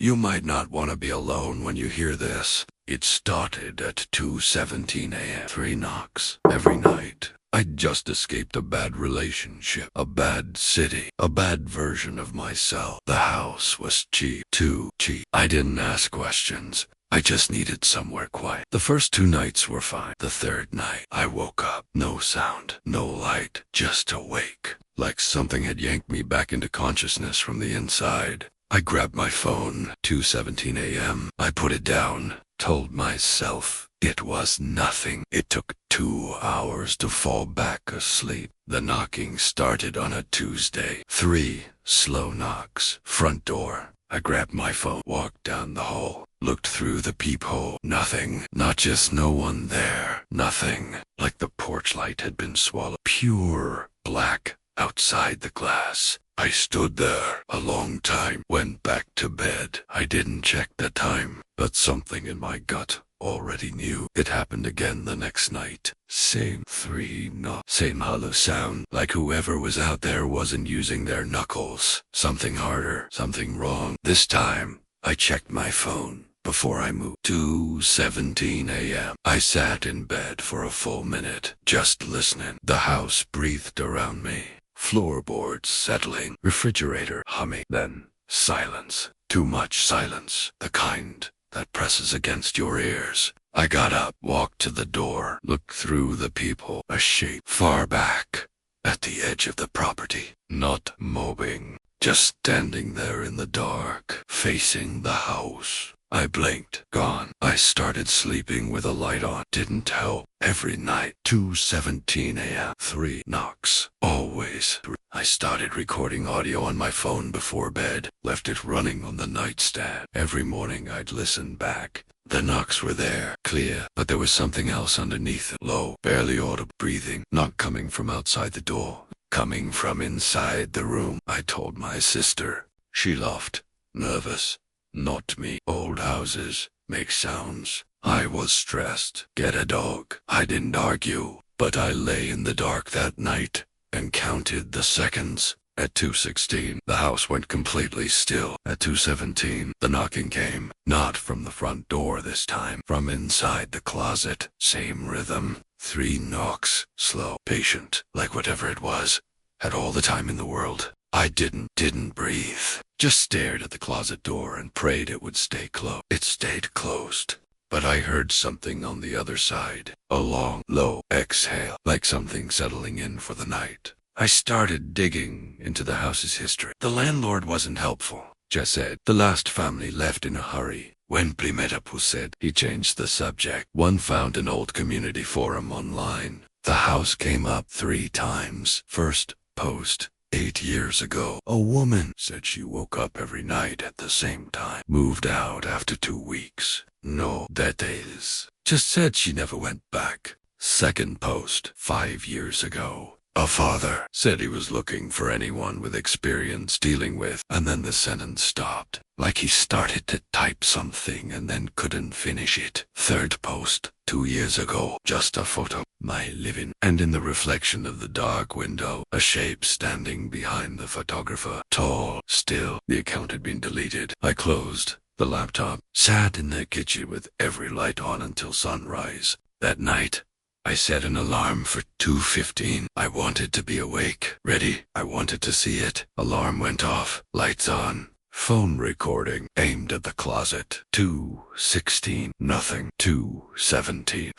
You might not want to be alone when you hear this. It started at 2:17 a.m. 3 knocks every night. I'd just escaped a bad relationship, a bad city, a bad version of myself. The house was cheap, too cheap. I didn't ask questions. I just needed somewhere quiet. The first 2 nights were fine. The third night, I woke up. No sound, no light, just awake. Like something had yanked me back into consciousness from the inside. I grabbed my phone, 2:17 a.m. I put it down, told myself it was nothing. It took 2 hours to fall back asleep. The knocking started on a Tuesday. 3 slow knocks. Front door. I grabbed my phone, walked down the hall, looked through the peephole. Nothing. Not just no one there. Nothing. Like the porch light had been swallowed. Pure black outside the glass. I stood there a long time, went back to bed. I didn't check the time, but something in my gut already knew. It happened again the next night. Same 3 knocks, same hollow sound, like whoever was out there wasn't using their knuckles. Something harder, something wrong. This time, I checked my phone before I moved. 2:17 a.m. I sat in bed for a full minute, just listening. The house breathed around me. Floorboards settling, refrigerator humming, then silence. Too much silence, the kind that presses against your ears. I got up, walked to the door, looked through the peephole. A shape far back, at the edge of the property. Not moving, just standing there in the dark, facing the house. I blinked, gone. I started sleeping with a light on. Didn't help. Every night, 2:17 a.m. 3 knocks. Always 3. I started recording audio on my phone before bed, left it running on the nightstand. Every morning I'd listen back. The knocks were there, clear, but there was something else underneath it. Low, barely audible breathing, not coming from outside the door, coming from inside the room. I told my sister. She laughed, nervous. Not me. Old houses make sounds. I was stressed. Get a dog. I didn't argue, but I lay in the dark that night and counted the seconds. At 2:16, the house went completely still. At 2:17, the knocking came, not from the front door this time, from inside the closet. Same rhythm. 3 knocks, slow, patient, like whatever it was, had all the time in the world. I didn't breathe. Just stared at the closet door and prayed it would stay closed. It stayed closed. But I heard something on the other side. A long, low exhale, like something settling in for the night. I started digging into the house's history. The landlord wasn't helpful. Just said, the last family left in a hurry. When Primetapu said, he changed the subject. One found an old community forum online. The house came up 3 times. First post. 8 years ago, a woman said she woke up every night at the same time. Moved out after 2 weeks. No details. Just said she never went back. Second post, 5 years ago. A father said he was looking for anyone with experience dealing with, and then the sentence stopped. Like he started to type something and then couldn't finish it. Third post, 2 years ago. Just a photo. My living. And in the reflection of the dark window, a shape standing behind the photographer. Tall, still. The account had been deleted. I closed the laptop. Sat in the kitchen with every light on until sunrise. That night, I set an alarm for 2:15. I wanted to be awake, ready. I wanted to see it. Alarm went off. Lights on. Phone recording, aimed at the closet. 2:16, nothing. 2:17,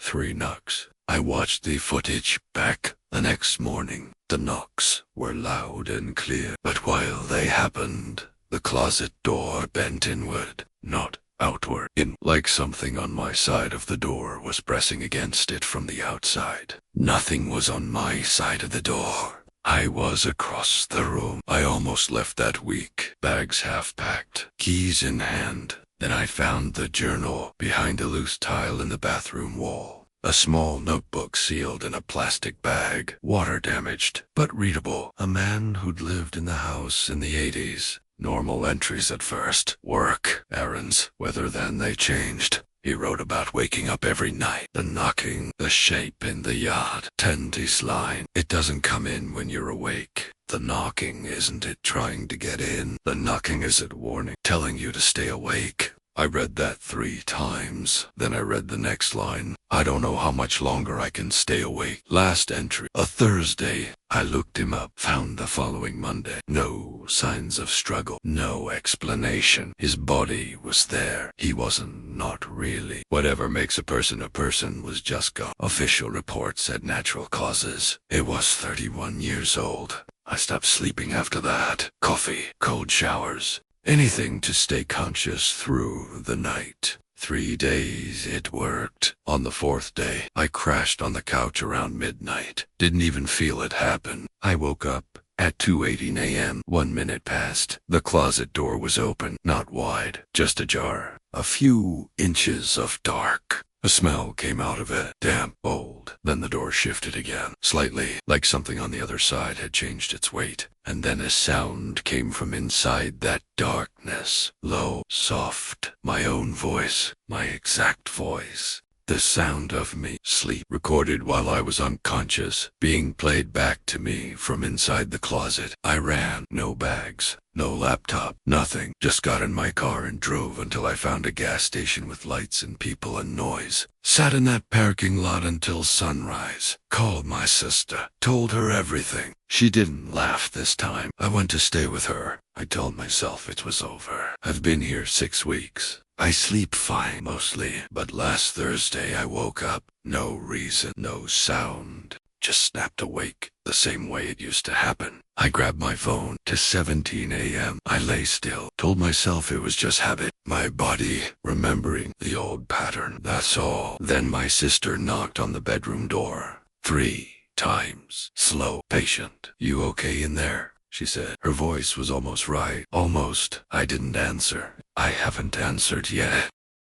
3 knocks. I watched the footage back. The next morning, the knocks were loud and clear. But while they happened, the closet door bent inward, not outward. Like something on my side of the door was pressing against it from the outside. Nothing was on my side of the door. I was across the room. I almost left that week. Bags half packed, keys in hand. Then I found the journal behind a loose tile in the bathroom wall. A small notebook sealed in a plastic bag. Water damaged, but readable. A man who'd lived in the house in the 80s. Normal entries at first. Work, errands, whether then they changed. He wrote about waking up every night, the knocking, the shape in the yard. 10 line. It doesn't come in when you're awake. The knocking isn't it trying to get in. The knocking is it warning, telling you to stay awake. I read that 3 times. Then I read the next line. I don't know how much longer I can stay awake. Last entry, a Thursday. I looked him up, found the following Monday. No signs of struggle, no explanation. His body was there. He wasn't not really. Whatever makes a person was just gone. Official report said natural causes. It was 31 years old. I stopped sleeping after that. Coffee, cold showers. Anything to stay conscious through the night. 3 days it worked. On the 4th day, I crashed on the couch around midnight. Didn't even feel it happen. I woke up at 2:18 a.m. 1 minute passed. The closet door was open, not wide, just ajar. A few inches of dark. A smell came out of it, damp, old. Then the door shifted again, slightly, like something on the other side had changed its weight. And then a sound came from inside that darkness. Low, soft, my own voice, my exact voice. The sound of me, sleep, recorded while I was unconscious, being played back to me from inside the closet. I ran, no bags, no laptop, nothing. Just got in my car and drove until I found a gas station with lights and people and noise. Sat in that parking lot until sunrise. Called my sister, told her everything. She didn't laugh this time. I went to stay with her. I told myself it was over. I've been here 6 weeks. I sleep fine mostly, but last Thursday I woke up. No reason, no sound. Just snapped awake, the same way it used to happen. I grabbed my phone to 17 a.m. I lay still, told myself it was just habit. My body remembering the old pattern, that's all. Then my sister knocked on the bedroom door. 3 times. Slow, patient. You okay in there? She said. Her voice was almost right. Almost. I didn't answer. I haven't answered yet.